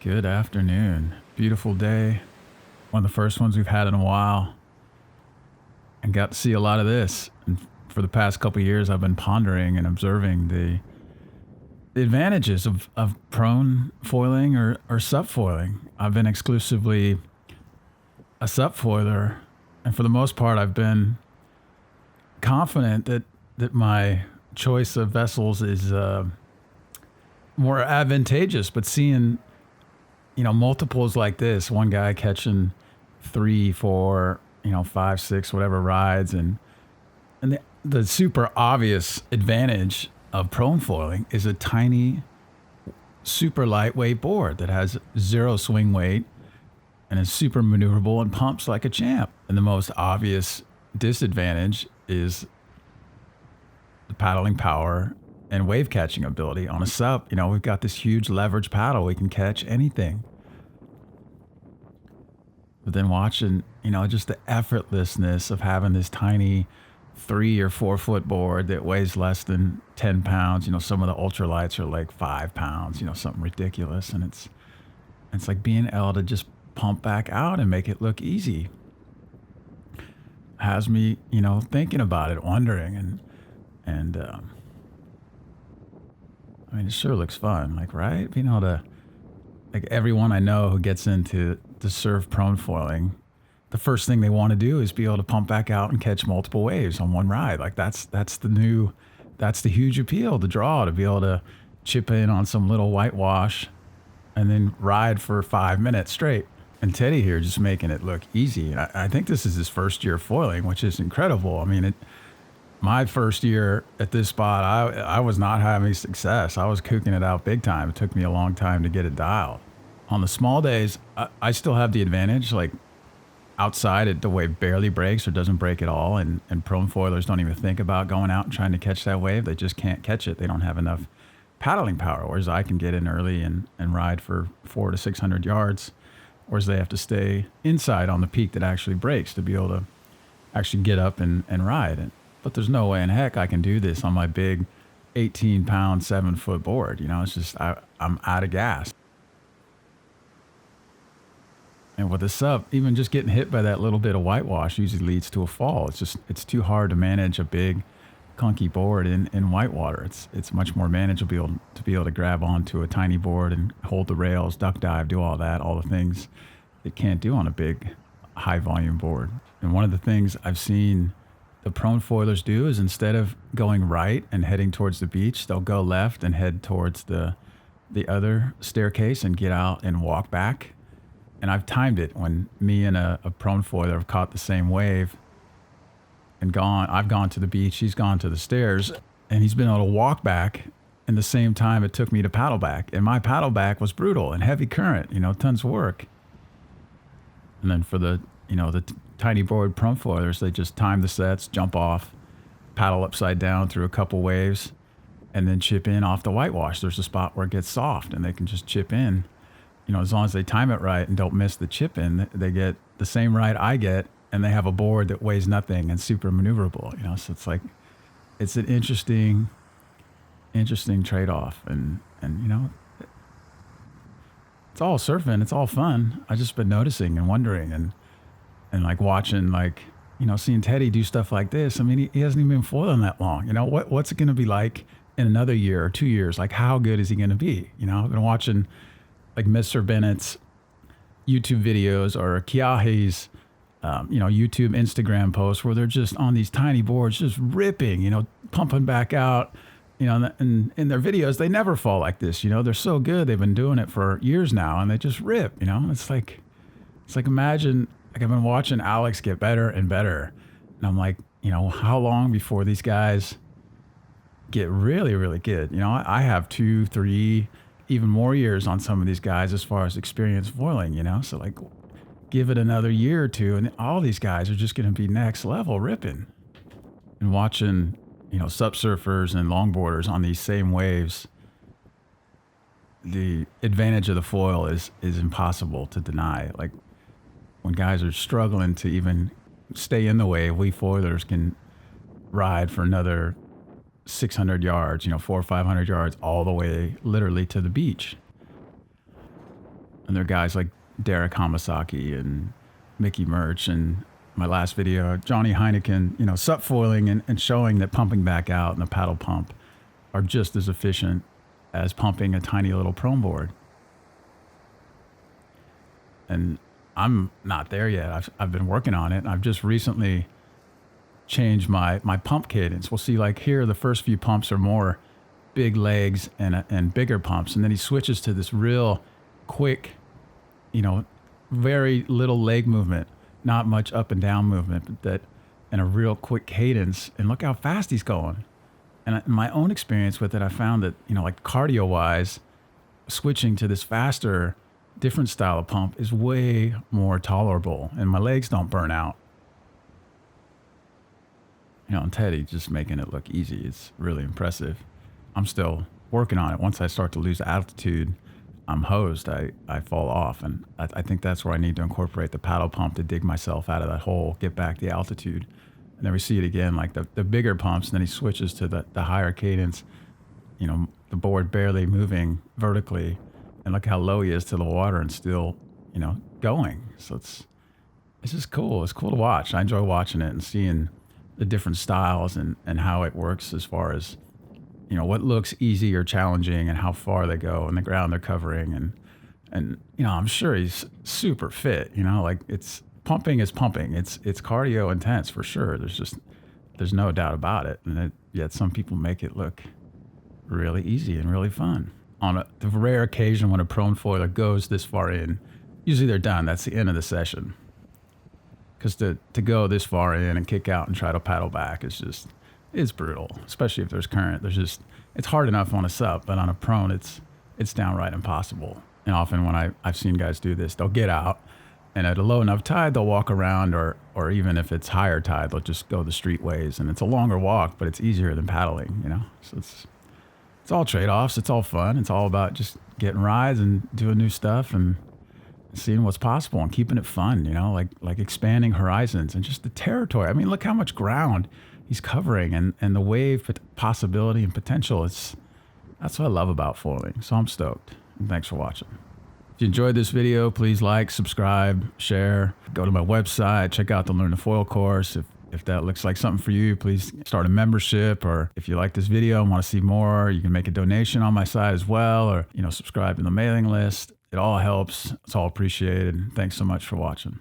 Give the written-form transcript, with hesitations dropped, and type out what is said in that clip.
Good afternoon. Beautiful day. One of the first ones we've had in a while. And got to see a lot of this. And for the past couple of years, I've been pondering and observing the advantages of prone foiling or SUP foiling. I've been exclusively a SUP foiler. And for the most part, I've been confident that my choice of vessels is more advantageous. But seeing multiples like this, one guy catching 3, 4, 5, 6, whatever rides, and the super obvious advantage of prone foiling is a tiny, super lightweight board that has zero swing weight and is super maneuverable and pumps like a champ. And the most obvious disadvantage is the paddling power and wave catching ability. On a SUP, we've got this huge leverage paddle. We can catch anything. But then watching, just the effortlessness of having this tiny 3 or 4 foot board that weighs less than 10 pounds. Some of the ultralights are like 5 pounds, something ridiculous. And it's like being able to just pump back out and make it look easy. Has me, thinking about it, wondering, and it sure looks fun, right? Being able to, everyone I know who gets into the surf prone foiling, the first thing they want to do is be able to pump back out and catch multiple waves on one ride. That's the huge appeal, the draw, to be able to chip in on some little whitewash and then ride for 5 minutes straight. And Teddy here just making it look easy. I think this is his first year foiling, which is incredible. My first year at this spot, I was not having success. I was kooking it out big time. It took me a long time to get it dialed. On the small days, I still have the advantage. Outside, the wave barely breaks or doesn't break at all. And prone foilers don't even think about going out and trying to catch that wave. They just can't catch it. They don't have enough paddling power. Whereas I can get in early and ride for 400 to 600 yards. Whereas they have to stay inside on the peak that actually breaks to be able to actually get up and ride. But there's no way in heck I can do this on my big 18-pound, 7-foot board. It's just I'm out of gas. And with a SUP, even just getting hit by that little bit of whitewash usually leads to a fall. It's too hard to manage a big, clunky board in whitewater. It's much more manageable to be able to grab onto a tiny board and hold the rails, duck dive, do all that, all the things it can't do on a big, high-volume board. And one of the things I've seen the prone foilers do is instead of going right and heading towards the beach, they'll go left and head towards the other staircase and get out and walk back. And I've timed it when me and a prone foiler have caught the same wave and gone. I've gone to the beach, he's gone to the stairs, and he's been able to walk back in the same time it took me to paddle back. And my paddle back was brutal and heavy current, tons of work. And then for the tiny board prone foilers, they just time the sets, jump off, paddle upside down through a couple waves, and then chip in off the whitewash. There's a spot where it gets soft and they can just chip in. As long as they time it right and don't miss the chip in, they get the same ride I get, and they have a board that weighs nothing and super maneuverable. So it's an interesting trade-off, and it's all surfing, it's all fun. I just been noticing and wondering and watching, seeing Teddy do stuff like this. He hasn't even been foiling that long. What's it going to be like in another year or 2 years? How good is he going to be? I've been watching Mr. Bennett's YouTube videos or Kiahi's, YouTube, Instagram posts where they're just on these tiny boards, just ripping, pumping back out, and in their videos, they never fall like this. They're so good. They've been doing it for years now and they just rip, it's like imagine, I've been watching Alex get better and better. And I'm like, how long before these guys get really, really good? I have 2, 3, even more years on some of these guys as far as experience foiling, so give it another year or two and all these guys are just going to be next level ripping. And watching, SUP surfers and longboarders on these same waves, the advantage of the foil is impossible to deny. When guys are struggling to even stay in the wave, we foilers can ride for another 600 yards, 400 or 500 yards all the way literally to the beach. And there are guys like Derek Hamasaki and Mickey Murch and my last video, Johnny Heineken, SUP foiling and showing that pumping back out and the paddle pump are just as efficient as pumping a tiny little prone board. And I'm not there yet. I've been working on it. I've just recently changed my pump cadence. We'll see, like here, the first few pumps are more big legs and bigger pumps. And then he switches to this real quick, very little leg movement, not much up and down movement, but that and a real quick cadence. And look how fast he's going. And in my own experience with it, I found that, like cardio wise, switching to this faster, different style of pump is way more tolerable and my legs don't burn out. And Teddy just making it look easy. It's really impressive. I'm still working on it. Once I start to lose altitude, I'm hosed. I fall off. And I think that's where I need to incorporate the paddle pump to dig myself out of that hole, get back the altitude. And then we see it again, like the bigger pumps, and then he switches to the higher cadence, the board barely moving vertically. And look how low he is to the water and still, going. So it's just cool. It's cool to watch. I enjoy watching it and seeing the different styles and how it works as far as, what looks easy or challenging and how far they go and the ground they're covering. And I'm sure he's super fit, like pumping is pumping. It's cardio intense for sure. There's no doubt about it. And yet some people make it look really easy and really fun. On the rare occasion when a prone foiler goes this far in, usually they're done. That's the end of the session. Because to go this far in and kick out and try to paddle back it's brutal, especially if there's current. It's hard enough on a SUP, but on a prone, it's downright impossible. And often when I've seen guys do this, they'll get out, and at a low enough tide, they'll walk around, or even if it's higher tide, they'll just go the street ways. And it's a longer walk, but it's easier than paddling, So it's all trade-offs. It's all fun. It's all about just getting rides and doing new stuff and seeing what's possible and keeping it fun, like expanding horizons and just the territory. I mean, look how much ground he's covering and the wave possibility and potential. That's what I love about foiling. So I'm stoked. And thanks for watching. If you enjoyed this video, please like, subscribe, share, go to my website, check out the Learn to Foil course. If that looks like something for you, please start a membership, or if you like this video and want to see more, you can make a donation on my site as well, or, subscribe to the mailing list. It all helps. It's all appreciated. Thanks so much for watching.